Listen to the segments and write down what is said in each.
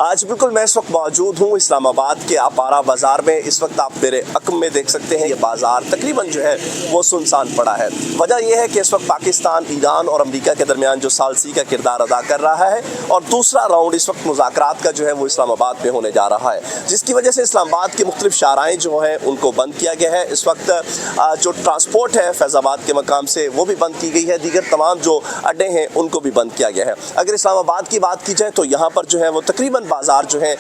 आज बिल्कुल मैं इस वक्त मौजूद हूँ इस्लामाबाद के अपारा बाज़ार में। इस वक्त आप मेरे अक्म में देख सकते हैं ये बाज़ार तकरीबन जो है वो सुनसान पड़ा है। वजह यह है कि इस वक्त पाकिस्तान, ईरान और अमेरिका के दरमियान जो सालसी का किरदार अदा कर रहा है और दूसरा राउंड इस वक्त मुज़ाकरात का जो है वो इस्लामाबाद में होने जा रहा है, जिसकी वजह से इस्लामाबाद की मुख्तलिफ शाराएँ जो हैं उनको बंद किया गया है। इस वक्त जो ट्रांसपोर्ट है फैज़ाबाद के मकाम से वो भी बंद की गई है, दीगर तमाम जो अड्डे हैं उनको भी बंद किया गया है। अगर इस्लामाबाद की बात की जाए तो यहाँ पर जो है वो तकरीबन बाज़ार जो है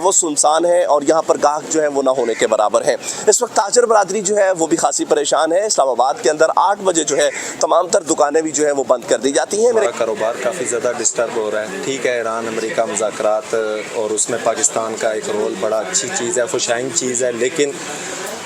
वो सुनसान है और यहाँ पर गाहक जो है वो ना होने के बराबर है। इस वक्त ताजर बरादरी जो है वो भी खासी परेशान है। इस्लामाबाद के अंदर 8 बजे जो है तमाम तर दुकानें भी जो है वो बंद कर दी जाती हैं। मेरा कारोबार काफ़ी ज़्यादा डिस्टर्ब हो रहा है। ठीक है, ईरान अमेरिका मुज़ाकरात और उसमें पाकिस्तान का एक रोल बड़ा अच्छी चीज़ है, खुशाइन चीज़ है, लेकिन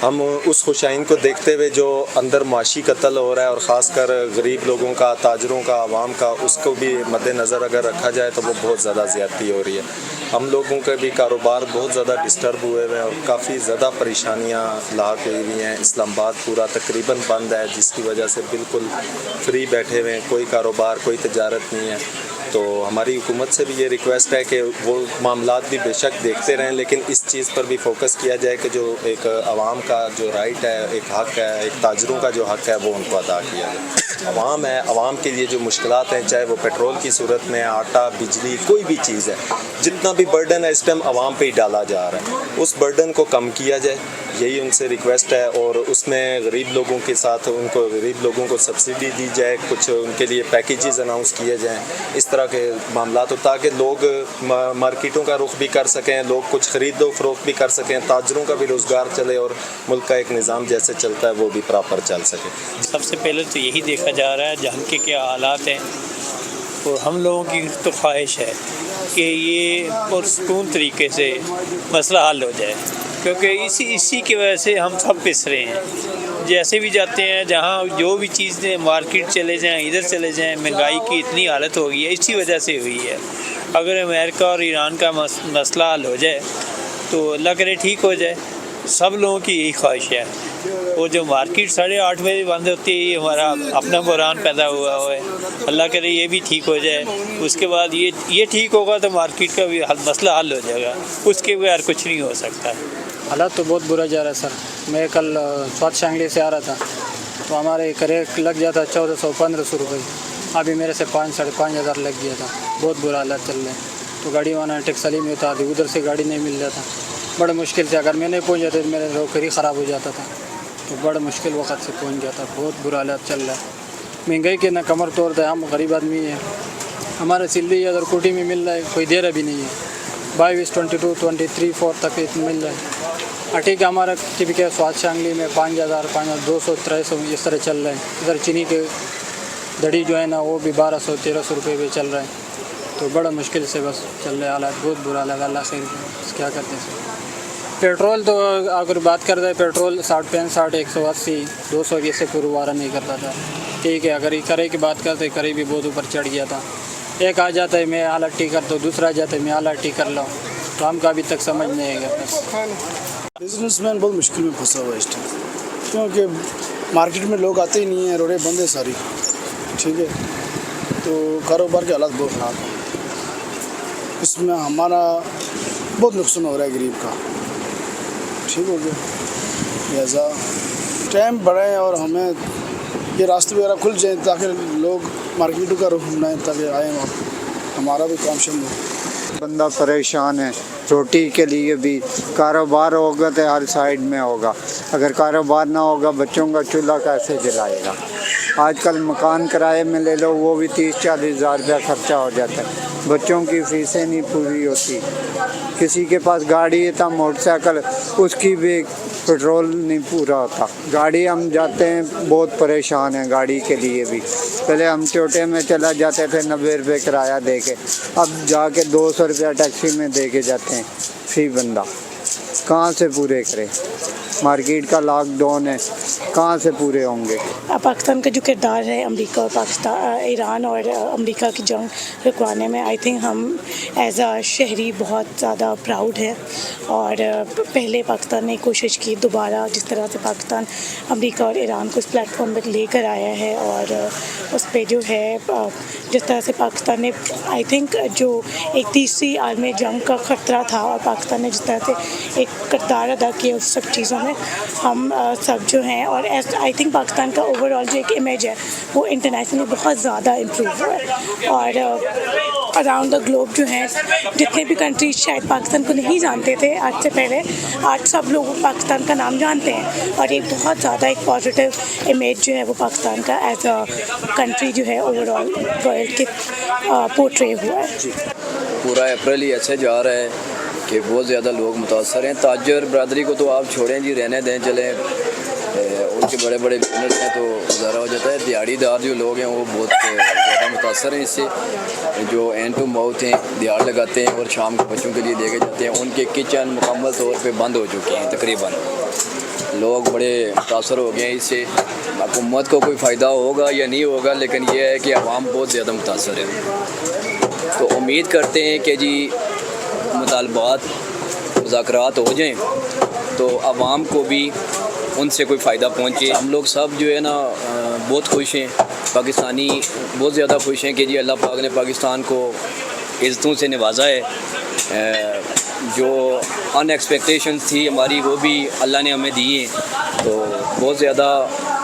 हम उस खुशाइन को देखते हुए जो अंदर माशी कत्ल हो रहा है और ख़ासकर गरीब लोगों का, ताजरों का, आवाम का, उसको भी मद्देनज़र अगर रखा जाए तो वो बहुत ज़्यादा ज़्यादती हो रही है। हम लोगों के भी कारोबार बहुत ज़्यादा डिस्टर्ब हुए हुए हैं और काफ़ी ज़्यादा परेशानियाँ लाक हुई हुई हैं। इस्लामाबाद पूरा तकरीबन बंद है, जिसकी वजह से बिल्कुल फ्री बैठे हुए हैं, कोई कारोबार, कोई तजारत नहीं है। तो हमारी हुकूमत से भी ये रिक्वेस्ट है कि वो मामलात भी बेशक देखते रहें, लेकिन इस चीज़ पर भी फोकस किया जाए कि जो एक आवाम का जो राइट है, एक हक़ है, एक ताजरों का जो हक़ है वो उनको अदा किया जाए। आवाम है, आवाम के लिए जो मुश्किलात हैं, चाहे वो पेट्रोल की सूरत में, आटा, बिजली, कोई भी चीज़ है, जितना भी बर्डन है इस टाइम आवाम पे ही डाला जा रहा है, उस बर्डन को कम किया जाए, यही उनसे रिक्वेस्ट है। और उसमें गरीब लोगों के साथ उनको, गरीब लोगों को सब्सिडी दी जाए, कुछ उनके लिए पैकेजेस अनाउंस किए जाएँ, इस तरह के मामला, तो ताकि लोग मार्केटों का रुख भी कर सकें, लोग कुछ ख़रीदो फरोख्त भी कर सकें, ताजरों का भी रोज़गार चले और मुल्क का एक निज़ाम जैसे चलता है वो भी प्रॉपर चल सके। सबसे पहले तो यही देखा जा रहा है जहाँ के क्या हालात हैं, और हम लोगों की तो ख्वाहिश है कि ये पुरसकून तरीके से मसला हल हो जाए, क्योंकि इसी की वजह से हम सब पिस रहे हैं। जैसे भी जाते हैं, जहाँ जो भी चीज़ें, मार्केट चले जाएं, इधर चले जाएं, महंगाई की इतनी हालत हो गई है, इसी वजह से हुई है। अगर अमेरिका और ईरान का मसला हल हो जाए तो अल्लाह करे ठीक हो जाए, सब लोगों की यही ख्वाहिश है। वो जो मार्केट 8:30 बजे बंद होती है, ये हमारा अपना बुरान पैदा हुआ है, अल्लाह करे ये भी ठीक हो जाए। उसके बाद ये ठीक होगा तो मार्केट का भी मसला हल हो जाएगा, उसके बगैर कुछ नहीं हो सकता। हालात तो बहुत बुरा जा रहा है सर। मैं कल स्वात शांगली से आ रहा था तो हमारे करेक लग जाता 1400-1500 रुपये, अभी मेरे से 5-5.5 हज़ार लग गया था। बहुत बुरा हालात चल रहे हैं। तो गाड़ी वाना टेक्सली में होता, अभी उधर से गाड़ी नहीं मिल रहा था, बड़े मुश्किल से, अगर मैं नहीं पहुँच जाता तो मेरा नौकरी ख़राब हो जाता था, तो बड़ा मुश्किल वक्त से पहुँच जाता। बहुत बुरा हालात चल रहा है, महंगाई के ना कमर तोड़ता है। हम गरीब आदमी हैं, हमारे सिल्ली अगर कोटी में मिल रहा है, कोई दे रहा भी नहीं है। 22, 22, 23, 4 तक मिल रहा है। ठीक है, हमारा टिपिकल स्वाद शांगली में 5,000, 5,200, 300 इस तरह चल रहा है। इधर चीनी के दड़ी जो है ना वो भी 1200-1300 रुपये पे चल रहा है। तो बड़ा मुश्किल से बस चल रहे हालात, बहुत बुरा लगा। अल्लाह खैर क्या करते हैं। पेट्रोल तो अगर बात करते हैं, पेट्रोल 60, 65, 180, 200 से पुरवारा नहीं करता था। ठीक है, अगर करे की बात करते, करे भी बहुत ऊपर चढ़ गया था। एक आ जाता है मैं हालत ठीक करता हूँ, दूसरा आ जाता है मैं हालत ठीक कर लाऊँ, तो हमका अभी तक समझ नहीं है। बिजनेसमैन बहुत मुश्किल में फंसा हुआ है इस टाइम, क्योंकि मार्केट में लोग आते ही नहीं हैं, रोडें बंद है सारी। ठीक है, तो कारोबार के हालात बहुत ख़राब हैं। इसमें हमारा बहुत नुकसान हो रहा है गरीब का। ठीक हो गया, लिहाजा टाइम बढ़े और हमें ये रास्ते वगैरह खुल जाए ताकि लोग मार्केटों का रुख बनाएं, ताकि आए और हमारा भी काम शुरू हो। बंदा परेशान है, रोटी के लिए भी। कारोबार होगा तो हर साइड में होगा, अगर कारोबार ना होगा बच्चों का चूल्हा कैसे जलाएगा। आजकल मकान किराए में ले लो, वो भी 30-40 हज़ार रुपया खर्चा हो जाता है। बच्चों की फ़ीसें नहीं पूरी होती, किसी के पास गाड़ी है तो मोटरसाइकिल, उसकी भी पेट्रोल नहीं पूरा होता। गाड़ी हम जाते हैं बहुत परेशान हैं गाड़ी के लिए भी। पहले हम छोटे में चला जाते थे 90 रुपये किराया दे के, अब जाके 200 रुपया टैक्सी में दे के जाते हैं। फी बंदा कहाँ से पूरे करे। मार्केट का लॉकडाउन है, कहाँ से पूरे होंगे? पाकिस्तान का जो किरदार है अमेरिका और पाकिस्तान, ईरान और अमेरिका की जंग रुकवाने में, आई थिंक हम एज अ शहरी बहुत ज़्यादा प्राउड है। और पहले पाकिस्तान ने कोशिश की दोबारा, जिस तरह से पाकिस्तान अमेरिका और ईरान को इस प्लेटफॉर्म पर लेकर आया है, और उस पर जो है जिस तरह से पाकिस्तान ने, आई थिंक जो एक तीसरी आलमी जंग का ख़तरा था और पाकिस्तान ने जिस तरह से एक किरदार अदा किया उस सब चीज़ों में, हम सब जो हैं, और आई थिंक पाकिस्तान का ओवरऑल जो एक इमेज है वो इंटरनेशनली बहुत ज़्यादा इम्प्रूव हुआ है। और अराउंड द ग्लोब जो हैं जितने भी कंट्रीज शायद पाकिस्तान को नहीं जानते थे आज से पहले, आज सब लोग पाकिस्तान का नाम जानते हैं, और एक बहुत ज़्यादा एक पॉजिटिव इमेज जो है वो पाकिस्तान का एज अ कंट्री जो है ओवरऑल वर्ल्ड के पोर्ट्रे हुआ है। पूरा अप्रैल ही ऐसे जा रहा है कि बहुत ज़्यादा लोग मुतासर हैं। ताजर बरदरी को तो आप छोड़ें जी, रहने दें, चलें, उनके बड़े बड़े बिजनेस हैं तो गुजारा हो जाता है। दिहाड़ीदार जो लोग हैं वो बहुत ज़्यादा मुतासर हैं इससे। जो एंड टू माउथ हैं, दिहाड़ लगाते हैं और शाम को बच्चों के लिए दे के जाते हैं, उनके किचन मुकम्मल तौर पे बंद हो चुके हैं तकरीबन। लोग बड़े मुतासर हो गए हैं इससे। हुकूमत को कोई फ़ायदा होगा या नहीं होगा, लेकिन ये है कि आवाम बहुत ज़्यादा मुतासर है। तो उम्मीद करते हैं कि जी मुतालबात मुज़ाकरात हो जाएं तो आवाम को भी उनसे कोई फ़ायदा पहुँचे। हम लोग सब जो है ना बहुत खुश हैं, पाकिस्तानी बहुत ज़्यादा खुश हैं कि जी अल्लाह पाक ने पाकिस्तान को इज़्ज़तों से नवाजा है। जो अनएक्सपेक्टेशंस थी हमारी वो भी अल्लाह ने हमें दी हैं, तो बहुत ज़्यादा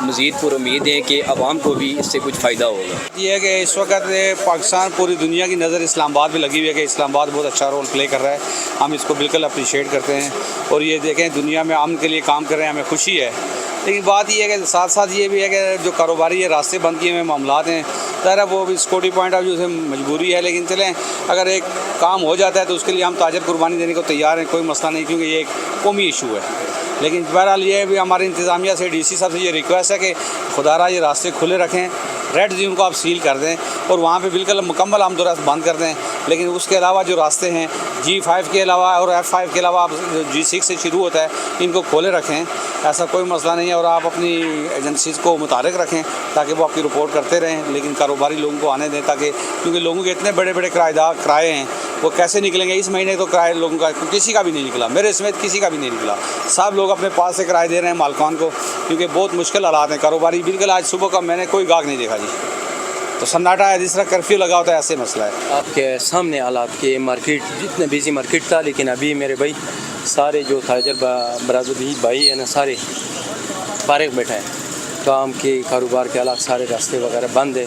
मज़ीद पर उम्मीद है कि आवाम को भी इससे कुछ फ़ायदा होगा। ये है कि इस वक्त पाकिस्तान पूरी दुनिया की नज़र इस्लामाबाद में लगी हुई है कि इस्लामाबाद बहुत अच्छा रोल प्ले कर रहा है। हम इसको बिल्कुल अप्रिशिएट करते हैं और ये देखें दुनिया में अमन के लिए काम कर रहे हैं, हमें खुशी है। लेकिन बात ये है कि साथ साथ ये भी है कि जो कारोबारी है रास्ते बंद किए हुए मामलात हैं, ज़रा वो भी सिक्योरिटी पॉइंट ऑफ व्यू से मजबूरी है, लेकिन चलें अगर एक काम हो जाता है तो उसके लिए हम ताजर कुर्बानी देने को तैयार हैं, कोई मसला नहीं, क्योंकि ये एक कौमी इशू है। लेकिन बहरहाल ये भी हमारी इंतज़ामिया से डीसी साहब से ये रिक्वेस्ट है कि खुदारा ये रास्ते खुले रखें, रेड जोन को आप सील कर दें और वहाँ पे बिल्कुल मुकम्मल आमदोरफ्त बंद कर दें। लेकिन उसके अलावा जो रास्ते हैं G5 के अलावा और F5 के अलावा आप G6 से शुरू होता है, इनको खोले रखें, ऐसा कोई मसला नहीं है। और आप अपनी एजेंसीज़ को मुतारिक रखें ताकि वो आपकी रिपोर्ट करते रहें, लेकिन कारोबारी लोगों को आने दें, ताकि क्योंकि लोगों के इतने बड़े बड़े किराए हैं, वो कैसे निकलेंगे। इस महीने तो किराए लोगों का किसी का भी नहीं निकला, मेरे समेत किसी का भी नहीं निकला। सब लोग अपने पास से किराए दे रहे हैं मालकान को, क्योंकि बहुत मुश्किल हालात हैं। कारोबारी बिल्कुल आज सुबह का मैंने कोई गाहक नहीं देखा जी, तो सन्नाटा है। जिस तरह कर्फ्यू लगा होता है ऐसे मसला है। आपके सामने हालात के मार्केट जितने बिजी मार्केट था, लेकिन अभी मेरे भाई सारे जो ताजर बरादरी भाई है ना, सारे फारिग बैठे हैं, काम के कारोबार के हालात सारे रास्ते वगैरह बंद है।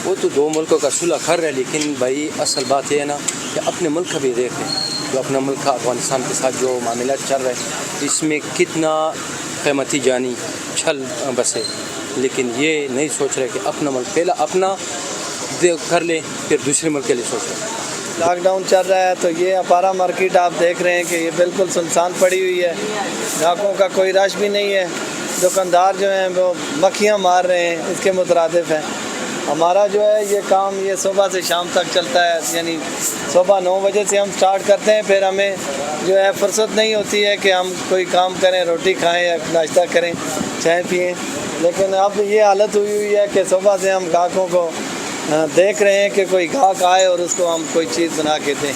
वो तो दो मुल्कों का सुलह कर रहे हैं, लेकिन भाई असल बात यह है ना कि अपने मुल्क का भी देखें, जो अपना मुल्क का अफगानिस्तान के साथ जो मामला चल रहा है, इसमें कितना कीमती जानी छल बसे, लेकिन ये नहीं सोच रहे कि अपना मुल्क पहला अपना कर ले, फिर दूसरे मुल्क के लिए सोच रहे। लॉकडाउन चल रहा है तो ये अपारा मार्केट आप देख रहे हैं कि ये बिल्कुल सुनसान पड़ी हुई है, ग्राहकों का कोई रश भी नहीं है। दुकानदार जो हैं वो मक्खियाँ मार रहे हैं, इसके मुतरादिफ है। हमारा जो है ये काम ये सुबह से शाम तक चलता है, यानी सुबह 9 बजे से हम स्टार्ट करते हैं, फिर हमें जो है फुर्सत नहीं होती है कि हम कोई काम करें, रोटी खाएं या नाश्ता करें, चाय पिएं। लेकिन अब ये हालत हुई है कि सुबह से हम ग्राहकों को देख रहे हैं कि कोई ग्राहक आए और उसको हम कोई चीज़ बना के दें।